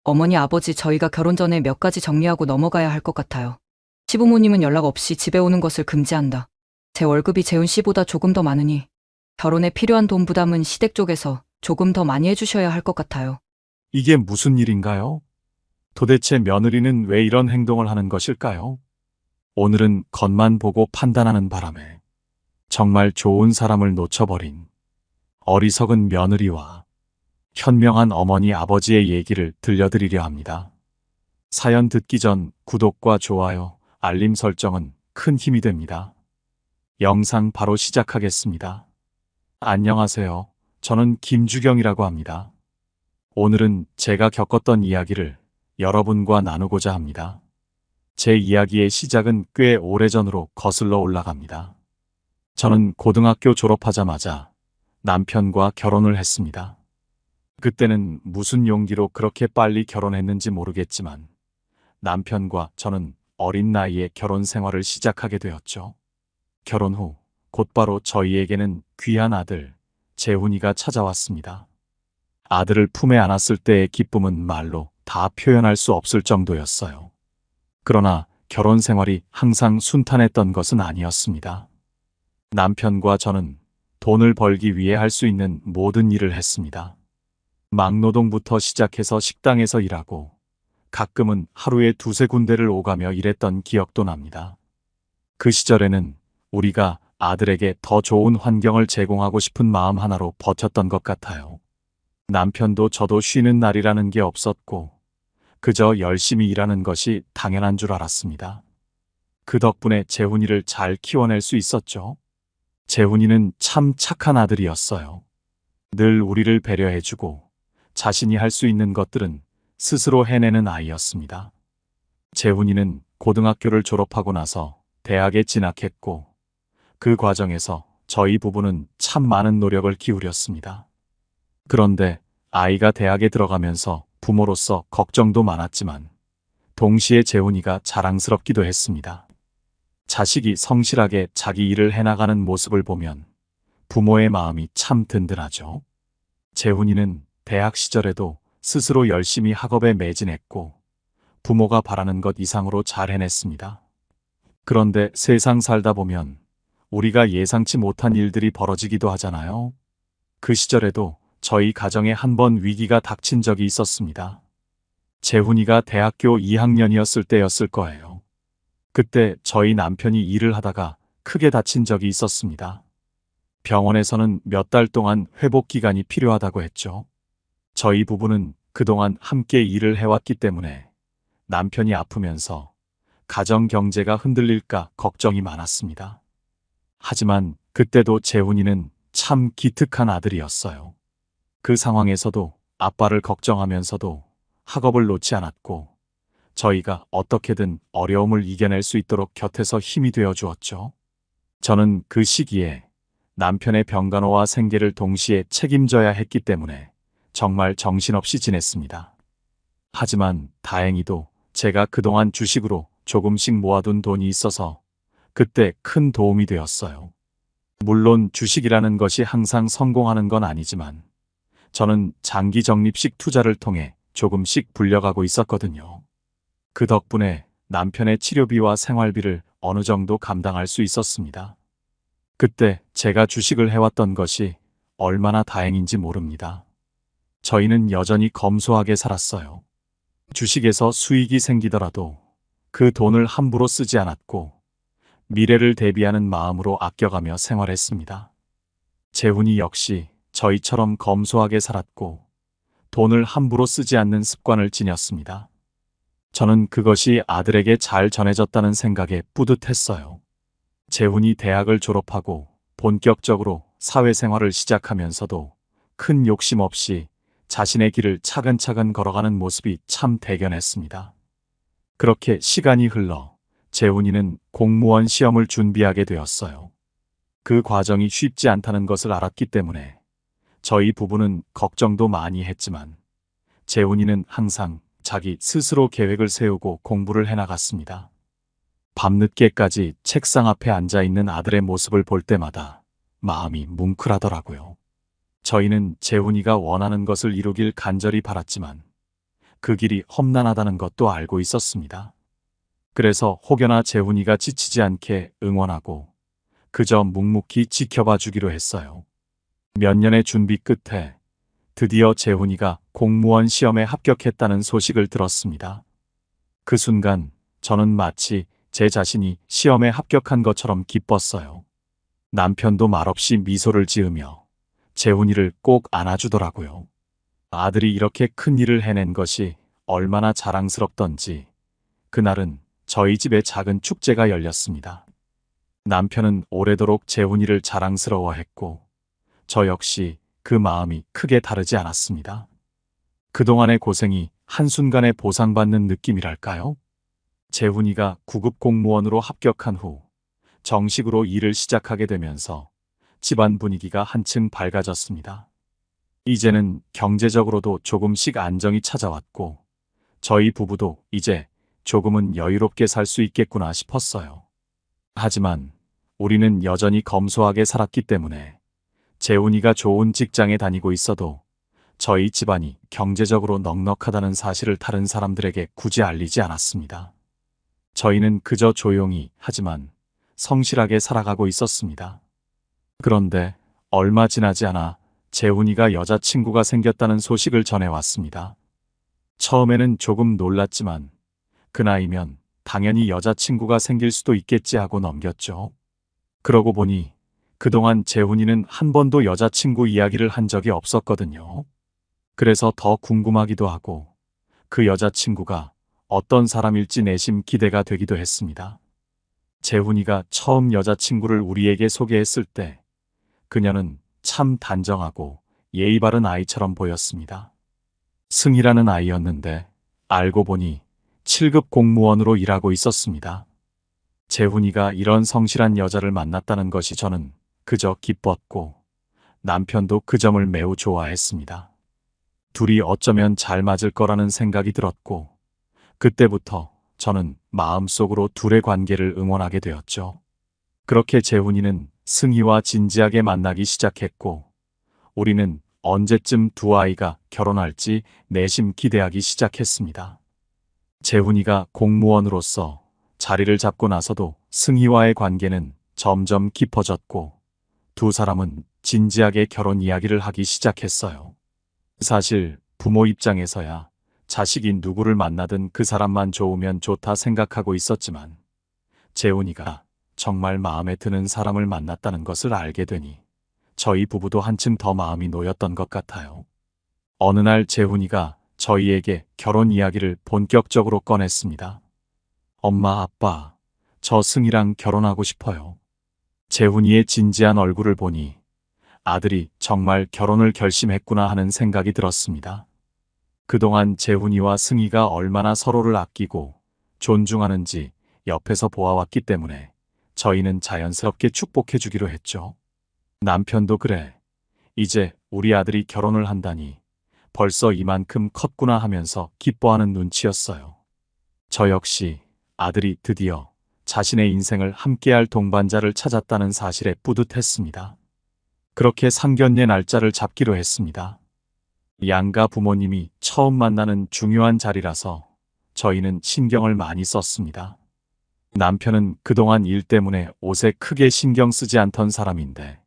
어머니, 아버지, 저희가 결혼 전에 몇 가지 정리하고 넘어가야 할 것 같아요. 시부모님은 연락 없이 집에 오는 것을 금지한다. 제 월급이 재훈 씨보다 조금 더 많으니 결혼에 필요한 돈 부담은 시댁 쪽에서 조금 더 많이 해주셔야 할 것 같아요. 이게 무슨 일인가요? 도대체 며느리는 왜 이런 행동을 하는 것일까요? 오늘은 겉만 보고 판단하는 바람에 정말 좋은 사람을 놓쳐버린 어리석은 며느리와 현명한 어머니 아버지의 얘기를 들려드리려 합니다. 사연 듣기 전 구독과 좋아요, 알림 설정은 큰 힘이 됩니다. 영상 바로 시작하겠습니다. 안녕하세요. 저는 김주경이라고 합니다. 오늘은 제가 겪었던 이야기를 여러분과 나누고자 합니다. 제 이야기의 시작은 꽤 오래전으로 거슬러 올라갑니다. 저는 고등학교 졸업하자마자 남편과 결혼을 했습니다. 그때는 무슨 용기로 그렇게 빨리 결혼했는지 모르겠지만 남편과 저는 어린 나이에 결혼 생활을 시작하게 되었죠. 결혼 후 곧바로 저희에게는 귀한 아들, 재훈이가 찾아왔습니다. 아들을 품에 안았을 때의 기쁨은 말로 다 표현할 수 없을 정도였어요. 그러나 결혼 생활이 항상 순탄했던 것은 아니었습니다. 남편과 저는 돈을 벌기 위해 할 수 있는 모든 일을 했습니다. 막노동부터 시작해서 식당에서 일하고 가끔은 하루에 두세 군데를 오가며 일했던 기억도 납니다. 그 시절에는 우리가 아들에게 더 좋은 환경을 제공하고 싶은 마음 하나로 버텼던 것 같아요. 남편도 저도 쉬는 날이라는 게 없었고 그저 열심히 일하는 것이 당연한 줄 알았습니다. 그 덕분에 재훈이를 잘 키워낼 수 있었죠. 재훈이는 참 착한 아들이었어요. 늘 우리를 배려해주고 자신이 할 수 있는 것들은 스스로 해내는 아이였습니다. 재훈이는 고등학교를 졸업하고 나서 대학에 진학했고 그 과정에서 저희 부부는 참 많은 노력을 기울였습니다. 그런데 아이가 대학에 들어가면서 부모로서 걱정도 많았지만 동시에 재훈이가 자랑스럽기도 했습니다. 자식이 성실하게 자기 일을 해나가는 모습을 보면 부모의 마음이 참 든든하죠. 재훈이는 대학 시절에도 스스로 열심히 학업에 매진했고 부모가 바라는 것 이상으로 잘 해냈습니다. 그런데 세상 살다 보면 우리가 예상치 못한 일들이 벌어지기도 하잖아요. 그 시절에도 저희 가정에 한 번 위기가 닥친 적이 있었습니다. 재훈이가 대학교 2학년이었을 때였을 거예요. 그때 저희 남편이 일을 하다가 크게 다친 적이 있었습니다. 병원에서는 몇 달 동안 회복 기간이 필요하다고 했죠. 저희 부부는 그동안 함께 일을 해왔기 때문에 남편이 아프면서 가정 경제가 흔들릴까 걱정이 많았습니다. 하지만 그때도 재훈이는 참 기특한 아들이었어요. 그 상황에서도 아빠를 걱정하면서도 학업을 놓지 않았고 저희가 어떻게든 어려움을 이겨낼 수 있도록 곁에서 힘이 되어 주었죠. 저는 그 시기에 남편의 병간호와 생계를 동시에 책임져야 했기 때문에 정말 정신없이 지냈습니다. 하지만 다행히도 제가 그동안 주식으로 조금씩 모아둔 돈이 있어서 그때 큰 도움이 되었어요. 물론 주식이라는 것이 항상 성공하는 건 아니지만 저는 장기 적립식 투자를 통해 조금씩 불려가고 있었거든요. 그 덕분에 남편의 치료비와 생활비를 어느 정도 감당할 수 있었습니다. 그때 제가 주식을 해왔던 것이 얼마나 다행인지 모릅니다. 저희는 여전히 검소하게 살았어요. 주식에서 수익이 생기더라도 그 돈을 함부로 쓰지 않았고 미래를 대비하는 마음으로 아껴가며 생활했습니다. 재훈이 역시 저희처럼 검소하게 살았고 돈을 함부로 쓰지 않는 습관을 지녔습니다. 저는 그것이 아들에게 잘 전해졌다는 생각에 뿌듯했어요. 재훈이 대학을 졸업하고 본격적으로 사회생활을 시작하면서도 큰 욕심 없이 자신의 길을 차근차근 걸어가는 모습이 참 대견했습니다. 그렇게 시간이 흘러 재훈이는 공무원 시험을 준비하게 되었어요. 그 과정이 쉽지 않다는 것을 알았기 때문에 저희 부부는 걱정도 많이 했지만 재훈이는 항상 자기 스스로 계획을 세우고 공부를 해나갔습니다. 밤늦게까지 책상 앞에 앉아있는 아들의 모습을 볼 때마다 마음이 뭉클하더라고요. 저희는 재훈이가 원하는 것을 이루길 간절히 바랐지만 그 길이 험난하다는 것도 알고 있었습니다. 그래서 혹여나 재훈이가 지치지 않게 응원하고 그저 묵묵히 지켜봐 주기로 했어요. 몇 년의 준비 끝에 드디어 재훈이가 공무원 시험에 합격했다는 소식을 들었습니다. 그 순간 저는 마치 제 자신이 시험에 합격한 것처럼 기뻤어요. 남편도 말없이 미소를 지으며 재훈이를 꼭 안아주더라고요. 아들이 이렇게 큰 일을 해낸 것이 얼마나 자랑스럽던지 그날은 저희 집에 작은 축제가 열렸습니다. 남편은 오래도록 재훈이를 자랑스러워했고 저 역시 그 마음이 크게 다르지 않았습니다. 그동안의 고생이 한순간에 보상받는 느낌이랄까요? 재훈이가 9급 공무원으로 합격한 후 정식으로 일을 시작하게 되면서 집안 분위기가 한층 밝아졌습니다. 이제는 경제적으로도 조금씩 안정이 찾아왔고 저희 부부도 이제 조금은 여유롭게 살 수 있겠구나 싶었어요. 하지만 우리는 여전히 검소하게 살았기 때문에 재훈이가 좋은 직장에 다니고 있어도 저희 집안이 경제적으로 넉넉하다는 사실을 다른 사람들에게 굳이 알리지 않았습니다. 저희는 그저 조용히 하지만 성실하게 살아가고 있었습니다. 그런데 얼마 지나지 않아 재훈이가 여자친구가 생겼다는 소식을 전해왔습니다. 처음에는 조금 놀랐지만 그 나이면 당연히 여자친구가 생길 수도 있겠지 하고 넘겼죠. 그러고 보니 그동안 재훈이는 한 번도 여자친구 이야기를 한 적이 없었거든요. 그래서 더 궁금하기도 하고 그 여자친구가 어떤 사람일지 내심 기대가 되기도 했습니다. 재훈이가 처음 여자친구를 우리에게 소개했을 때 그녀는 참 단정하고 예의 바른 아이처럼 보였습니다. 승희라는 아이였는데 알고 보니 7급 공무원으로 일하고 있었습니다. 재훈이가 이런 성실한 여자를 만났다는 것이 저는 그저 기뻤고 남편도 그 점을 매우 좋아했습니다. 둘이 어쩌면 잘 맞을 거라는 생각이 들었고 그때부터 저는 마음속으로 둘의 관계를 응원하게 되었죠. 그렇게 재훈이는 승희와 진지하게 만나기 시작했고 우리는 언제쯤 두 아이가 결혼할지 내심 기대하기 시작했습니다. 재훈이가 공무원으로서 자리를 잡고 나서도 승희와의 관계는 점점 깊어졌고 두 사람은 진지하게 결혼 이야기를 하기 시작했어요. 사실 부모 입장에서야 자식이 누구를 만나든 그 사람만 좋으면 좋다 생각하고 있었지만 재훈이가 정말 마음에 드는 사람을 만났다는 것을 알게 되니 저희 부부도 한층 더 마음이 놓였던 것 같아요. 어느 날 재훈이가 저희에게 결혼 이야기를 본격적으로 꺼냈습니다. 엄마, 아빠, 저 승희랑 결혼하고 싶어요. 재훈이의 진지한 얼굴을 보니 아들이 정말 결혼을 결심했구나 하는 생각이 들었습니다. 그동안 재훈이와 승희가 얼마나 서로를 아끼고 존중하는지 옆에서 보아왔기 때문에 저희는 자연스럽게 축복해주기로 했죠. 남편도 그래, 이제 우리 아들이 결혼을 한다니 벌써 이만큼 컸구나 하면서 기뻐하는 눈치였어요. 저 역시 아들이 드디어 자신의 인생을 함께할 동반자를 찾았다는 사실에 뿌듯했습니다. 그렇게 상견례 날짜를 잡기로 했습니다. 양가 부모님이 처음 만나는 중요한 자리라서 저희는 신경을 많이 썼습니다. 남편은 그동안 일 때문에 옷에 크게 신경 쓰지 않던 사람인데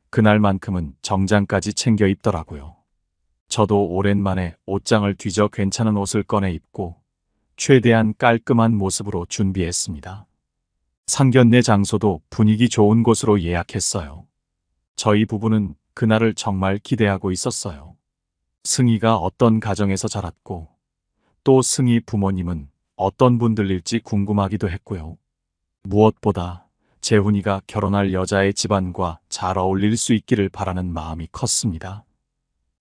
그날만큼은 정장까지 챙겨 입더라고요. 저도 오랜만에 옷장을 뒤져 괜찮은 옷을 꺼내 입고 최대한 깔끔한 모습으로 준비했습니다. 상견례 장소도 분위기 좋은 곳으로 예약했어요. 저희 부부는 그날을 정말 기대하고 있었어요. 승희가 어떤 가정에서 자랐고 또 승희 부모님은 어떤 분들일지 궁금하기도 했고요. 무엇보다 재훈이가 결혼할 여자의 집안과 잘 어울릴 수 있기를 바라는 마음이 컸습니다.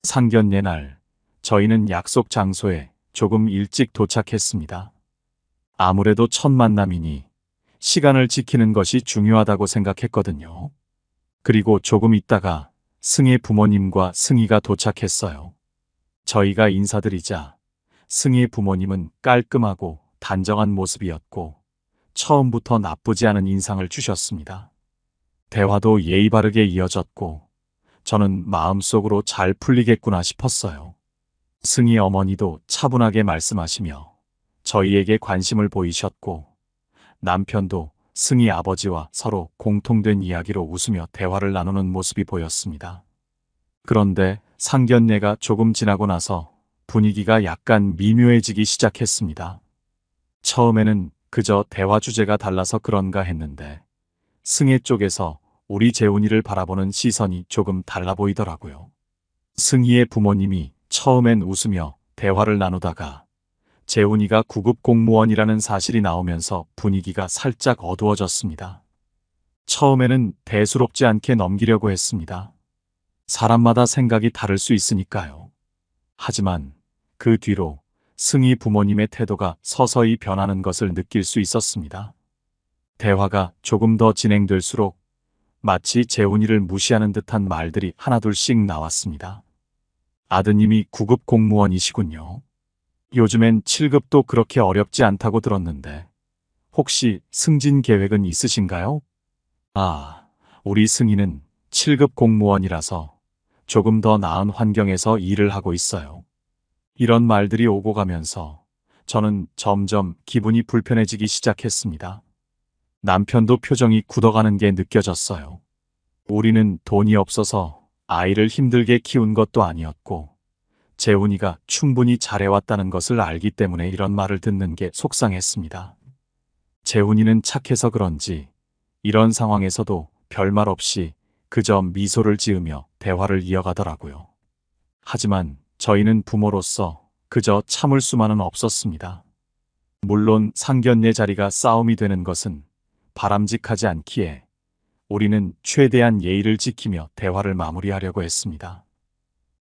상견례 날 저희는 약속 장소에 조금 일찍 도착했습니다. 아무래도 첫 만남이니 시간을 지키는 것이 중요하다고 생각했거든요. 그리고 조금 있다가 승희 부모님과 승희가 도착했어요. 저희가 인사드리자 승희 부모님은 깔끔하고 단정한 모습이었고 처음부터 나쁘지 않은 인상을 주셨습니다. 대화도 예의 바르게 이어졌고 저는 마음속으로 잘 풀리겠구나 싶었어요. 승희 어머니도 차분하게 말씀하시며 저희에게 관심을 보이셨고, 남편도 승희 아버지와 서로 공통된 이야기로 웃으며 대화를 나누는 모습이 보였습니다. 그런데 상견례가 조금 지나고 나서 분위기가 약간 미묘해지기 시작했습니다. 처음에는 그저 대화 주제가 달라서 그런가 했는데 승혜 쪽에서 우리 재훈이를 바라보는 시선이 조금 달라 보이더라고요. 승희의 부모님이 처음엔 웃으며 대화를 나누다가 재훈이가 구급 공무원이라는 사실이 나오면서 분위기가 살짝 어두워졌습니다. 처음에는 대수롭지 않게 넘기려고 했습니다. 사람마다 생각이 다를 수 있으니까요. 하지만 그 뒤로 승희 부모님의 태도가 서서히 변하는 것을 느낄 수 있었습니다. 대화가 조금 더 진행될수록 마치 재훈이를 무시하는 듯한 말들이 하나둘씩 나왔습니다. 아드님이 구급 공무원이시군요. 요즘엔 7급도 그렇게 어렵지 않다고 들었는데 혹시 승진 계획은 있으신가요? 아, 우리 승희는 7급 공무원이라서 조금 더 나은 환경에서 일을 하고 있어요. 이런 말들이 오고 가면서 저는 점점 기분이 불편해지기 시작했습니다. 남편도 표정이 굳어가는 게 느껴졌어요. 우리는 돈이 없어서 아이를 힘들게 키운 것도 아니었고 재훈이가 충분히 잘해왔다는 것을 알기 때문에 이런 말을 듣는 게 속상했습니다. 재훈이는 착해서 그런지 이런 상황에서도 별말 없이 그저 미소를 지으며 대화를 이어가더라고요. 하지만 저희는 부모로서 그저 참을 수만은 없었습니다. 물론 상견례 자리가 싸움이 되는 것은 바람직하지 않기에 우리는 최대한 예의를 지키며 대화를 마무리하려고 했습니다.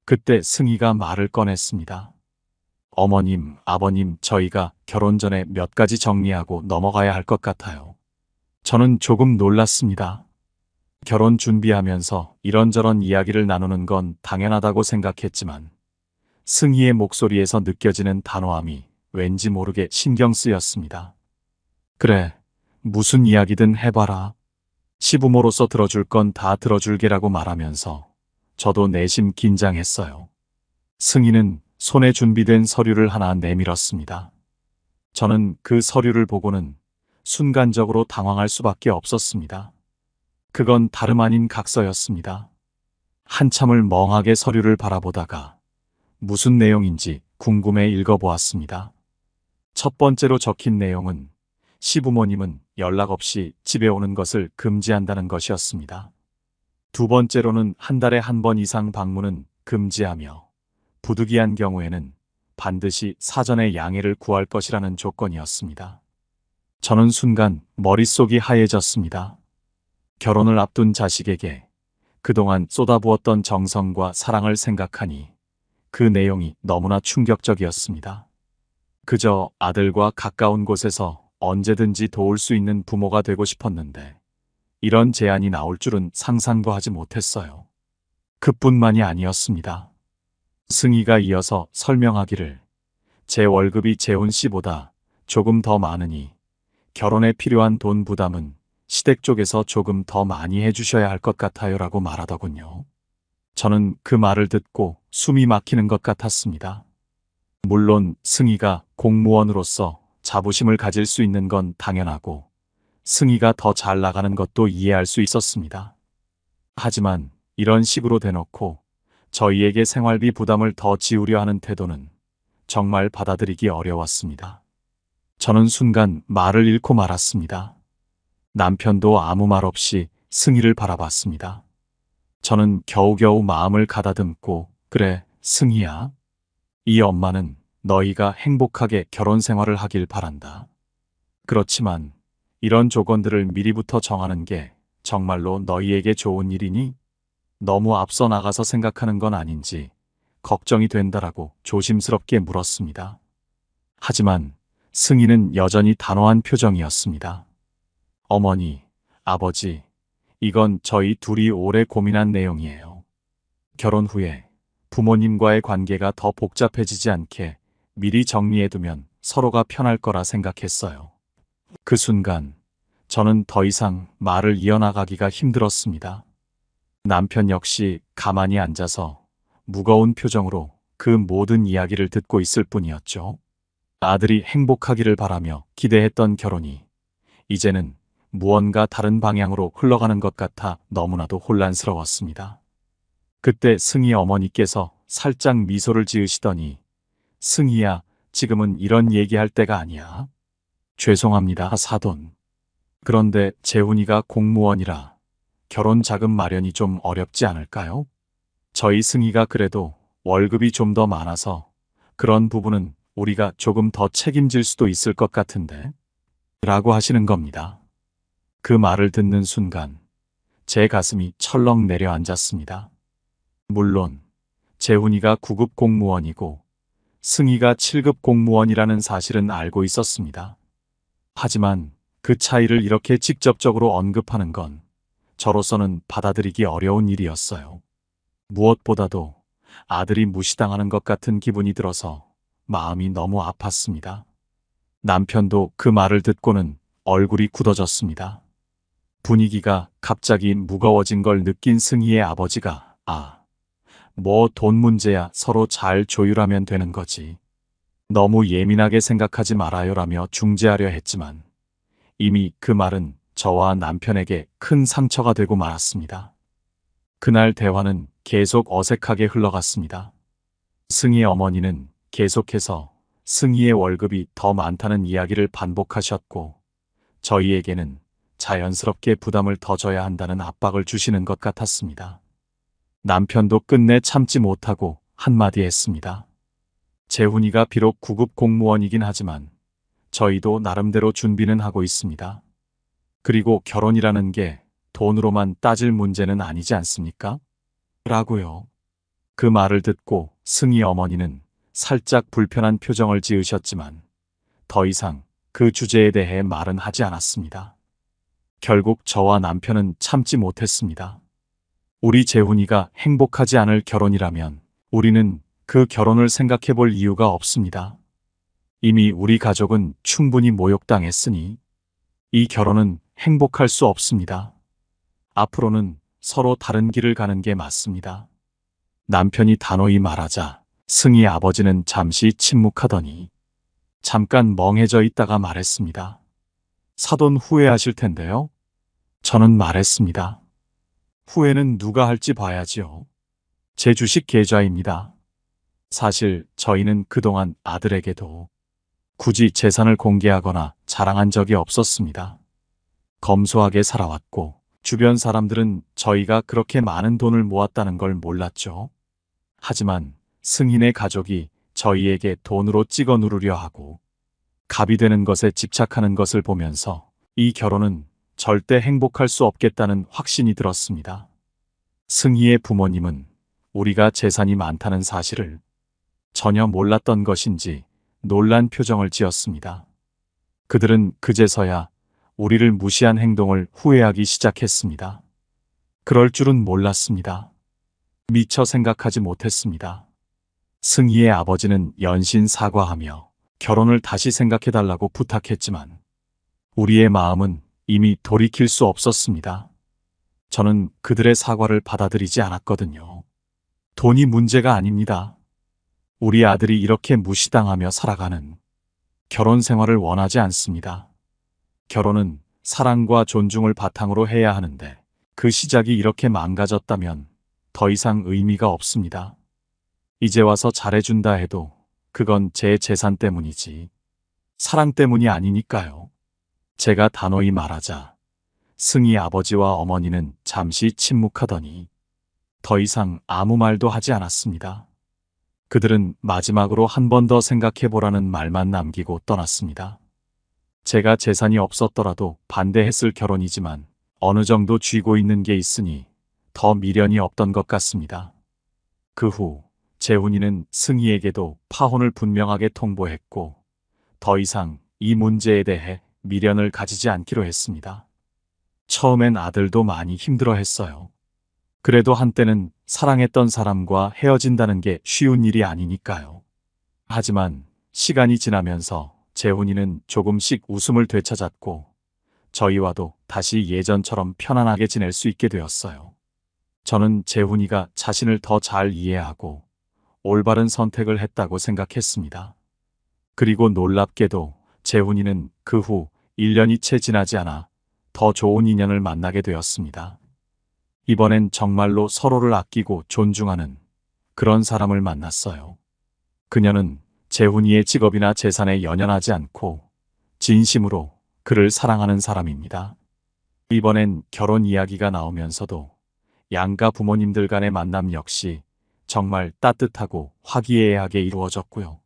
그때 승희가 말을 꺼냈습니다. 어머님, 아버님, 저희가 결혼 전에 몇 가지 정리하고 넘어가야 할 것 같아요. 저는 조금 놀랐습니다. 결혼 준비하면서 이런저런 이야기를 나누는 건 당연하다고 생각했지만 승희의 목소리에서 느껴지는 단호함이 왠지 모르게 신경 쓰였습니다. 그래, 무슨 이야기든 해봐라. 시부모로서 들어줄 건 다 들어줄게라고 말하면서 저도 내심 긴장했어요. 승희는 손에 준비된 서류를 하나 내밀었습니다. 저는 그 서류를 보고는 순간적으로 당황할 수밖에 없었습니다. 그건 다름 아닌 각서였습니다. 한참을 멍하게 서류를 바라보다가 무슨 내용인지 궁금해 읽어보았습니다. 첫 번째로 적힌 내용은 시부모님은 연락 없이 집에 오는 것을 금지한다는 것이었습니다. 두 번째로는 한 달에 한 번 이상 방문은 금지하며 부득이한 경우에는 반드시 사전에 양해를 구할 것이라는 조건이었습니다. 저는 순간 머릿속이 하얘졌습니다. 결혼을 앞둔 자식에게 그동안 쏟아부었던 정성과 사랑을 생각하니 그 내용이 너무나 충격적이었습니다. 그저 아들과 가까운 곳에서 언제든지 도울 수 있는 부모가 되고 싶었는데 이런 제안이 나올 줄은 상상도 하지 못했어요. 그뿐만이 아니었습니다. 승희가 이어서 설명하기를 제 월급이 재훈 씨보다 조금 더 많으니 결혼에 필요한 돈 부담은 시댁 쪽에서 조금 더 많이 해주셔야 할 것 같아요 라고 말하더군요. 저는 그 말을 듣고 숨이 막히는 것 같았습니다. 물론 승희가 공무원으로서 자부심을 가질 수 있는 건 당연하고 승희가 더 잘 나가는 것도 이해할 수 있었습니다. 하지만 이런 식으로 대놓고 저희에게 생활비 부담을 더 지우려 하는 태도는 정말 받아들이기 어려웠습니다. 저는 순간 말을 잃고 말았습니다. 남편도 아무 말 없이 승희를 바라봤습니다. 저는 겨우겨우 마음을 가다듬고 그래, 승희야. 이 엄마는 너희가 행복하게 결혼 생활을 하길 바란다. 그렇지만 이런 조건들을 미리부터 정하는 게 정말로 너희에게 좋은 일이니? 너무 앞서 나가서 생각하는 건 아닌지 걱정이 된다라고 조심스럽게 물었습니다. 하지만 승희는 여전히 단호한 표정이었습니다. 어머니, 아버지, 이건 저희 둘이 오래 고민한 내용이에요. 결혼 후에 부모님과의 관계가 더 복잡해지지 않게 미리 정리해두면 서로가 편할 거라 생각했어요. 그 순간 저는 더 이상 말을 이어나가기가 힘들었습니다. 남편 역시 가만히 앉아서 무거운 표정으로 그 모든 이야기를 듣고 있을 뿐이었죠. 아들이 행복하기를 바라며 기대했던 결혼이 이제는 무언가 다른 방향으로 흘러가는 것 같아 너무나도 혼란스러웠습니다. 그때 승희 어머니께서 살짝 미소를 지으시더니 승희야, 지금은 이런 얘기할 때가 아니야. 죄송합니다, 사돈. 그런데 재훈이가 공무원이라 결혼 자금 마련이 좀 어렵지 않을까요? 저희 승희가 그래도 월급이 좀 더 많아서 그런 부분은 우리가 조금 더 책임질 수도 있을 것 같은데 라고 하시는 겁니다. 그 말을 듣는 순간 제 가슴이 철렁 내려앉았습니다. 물론 재훈이가 9급 공무원이고 승희가 7급 공무원이라는 사실은 알고 있었습니다. 하지만 그 차이를 이렇게 직접적으로 언급하는 건 저로서는 받아들이기 어려운 일이었어요. 무엇보다도 아들이 무시당하는 것 같은 기분이 들어서 마음이 너무 아팠습니다. 남편도 그 말을 듣고는 얼굴이 굳어졌습니다. 분위기가 갑자기 무거워진 걸 느낀 승희의 아버지가 뭐 돈 문제야 서로 잘 조율하면 되는 거지. 너무 예민하게 생각하지 말아요라며 중재하려 했지만 이미 그 말은 저와 남편에게 큰 상처가 되고 말았습니다. 그날 대화는 계속 어색하게 흘러갔습니다. 승희 어머니는 계속해서 승희의 월급이 더 많다는 이야기를 반복하셨고 저희에게는 자연스럽게 부담을 더 져야 한다는 압박을 주시는 것 같았습니다. 남편도 끝내 참지 못하고 한마디 했습니다. 재훈이가 비록 9급 공무원이긴 하지만 저희도 나름대로 준비는 하고 있습니다. 그리고 결혼이라는 게 돈으로만 따질 문제는 아니지 않습니까? 라고요. 그 말을 듣고 승희 어머니는 살짝 불편한 표정을 지으셨지만 더 이상 그 주제에 대해 말은 하지 않았습니다. 결국 저와 남편은 참지 못했습니다. 우리 재훈이가 행복하지 않을 결혼이라면 우리는 그 결혼을 생각해 볼 이유가 없습니다. 이미 우리 가족은 충분히 모욕당했으니 이 결혼은 행복할 수 없습니다. 앞으로는 서로 다른 길을 가는 게 맞습니다. 남편이 단호히 말하자 승희 아버지는 잠시 침묵하더니 잠깐 멍해져 있다가 말했습니다. 사돈 후회하실 텐데요. 저는 말했습니다. 후회는 누가 할지 봐야지요. 제 주식 계좌입니다. 사실 저희는 그동안 아들에게도 굳이 재산을 공개하거나 자랑한 적이 없었습니다. 검소하게 살아왔고 주변 사람들은 저희가 그렇게 많은 돈을 모았다는 걸 몰랐죠. 하지만 승희네 가족이 저희에게 돈으로 찍어 누르려 하고 갑이 되는 것에 집착하는 것을 보면서 이 결혼은 절대 행복할 수 없겠다는 확신이 들었습니다. 승희의 부모님은 우리가 재산이 많다는 사실을 전혀 몰랐던 것인지 놀란 표정을 지었습니다. 그들은 그제서야 우리를 무시한 행동을 후회하기 시작했습니다. 그럴 줄은 몰랐습니다. 미처 생각하지 못했습니다. 승희의 아버지는 연신 사과하며 결혼을 다시 생각해달라고 부탁했지만 우리의 마음은 이미 돌이킬 수 없었습니다. 저는 그들의 사과를 받아들이지 않았거든요. 돈이 문제가 아닙니다. 우리 아들이 이렇게 무시당하며 살아가는 결혼 생활을 원하지 않습니다. 결혼은 사랑과 존중을 바탕으로 해야 하는데 그 시작이 이렇게 망가졌다면 더 이상 의미가 없습니다. 이제 와서 잘해준다 해도 그건 제 재산 때문이지 사랑 때문이 아니니까요. 제가 단호히 말하자 승희 아버지와 어머니는 잠시 침묵하더니 더 이상 아무 말도 하지 않았습니다. 그들은 마지막으로 한 번 더 생각해보라는 말만 남기고 떠났습니다. 제가 재산이 없었더라도 반대했을 결혼이지만 어느 정도 쥐고 있는 게 있으니 더 미련이 없던 것 같습니다. 그 후 재훈이는 승희에게도 파혼을 분명하게 통보했고 더 이상 이 문제에 대해 미련을 가지지 않기로 했습니다. 처음엔 아들도 많이 힘들어했어요. 그래도 한때는 사랑했던 사람과 헤어진다는 게 쉬운 일이 아니니까요. 하지만 시간이 지나면서 재훈이는 조금씩 웃음을 되찾았고 저희와도 다시 예전처럼 편안하게 지낼 수 있게 되었어요. 저는 재훈이가 자신을 더 잘 이해하고 올바른 선택을 했다고 생각했습니다. 그리고 놀랍게도 재훈이는 그 후 1년이 채 지나지 않아 더 좋은 인연을 만나게 되었습니다. 이번엔 정말로 서로를 아끼고 존중하는 그런 사람을 만났어요. 그녀는 재훈이의 직업이나 재산에 연연하지 않고 진심으로 그를 사랑하는 사람입니다. 이번엔 결혼 이야기가 나오면서도 양가 부모님들 간의 만남 역시 정말 따뜻하고 화기애애하게 이루어졌고요.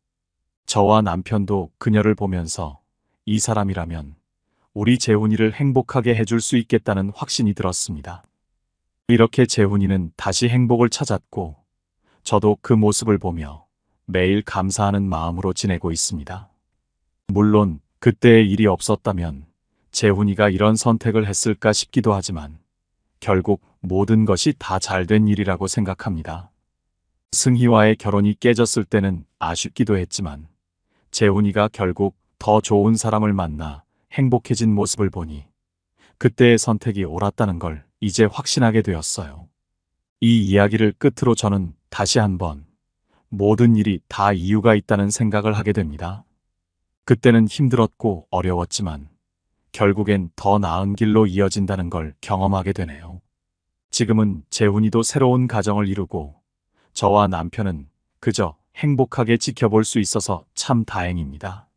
저와 남편도 그녀를 보면서 이 사람이라면 우리 재훈이를 행복하게 해줄 수 있겠다는 확신이 들었습니다. 이렇게 재훈이는 다시 행복을 찾았고 저도 그 모습을 보며 매일 감사하는 마음으로 지내고 있습니다. 물론 그때의 일이 없었다면 재훈이가 이런 선택을 했을까 싶기도 하지만 결국 모든 것이 다 잘된 일이라고 생각합니다. 승희와의 결혼이 깨졌을 때는 아쉽기도 했지만 재훈이가 결국 더 좋은 사람을 만나 행복해진 모습을 보니 그때의 선택이 옳았다는 걸 이제 확신하게 되었어요. 이 이야기를 끝으로 저는 다시 한번 모든 일이 다 이유가 있다는 생각을 하게 됩니다. 그때는 힘들었고 어려웠지만 결국엔 더 나은 길로 이어진다는 걸 경험하게 되네요. 지금은 재훈이도 새로운 가정을 이루고 저와 남편은 그저 행복하게 지켜볼 수 있어서 참 다행입니다.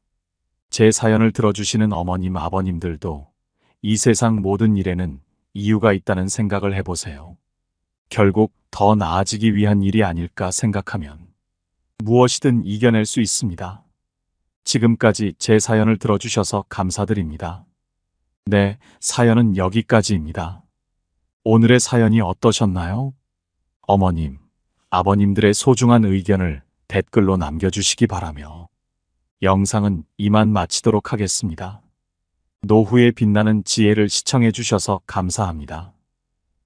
제 사연을 들어주시는 어머님, 아버님들도 이 세상 모든 일에는 이유가 있다는 생각을 해보세요. 결국 더 나아지기 위한 일이 아닐까 생각하면 무엇이든 이겨낼 수 있습니다. 지금까지 제 사연을 들어주셔서 감사드립니다. 네, 사연은 여기까지입니다. 오늘의 사연이 어떠셨나요? 어머님, 아버님들의 소중한 의견을 댓글로 남겨주시기 바라며 영상은 이만 마치도록 하겠습니다. 노후에 빛나는 지혜를 시청해 주셔서 감사합니다.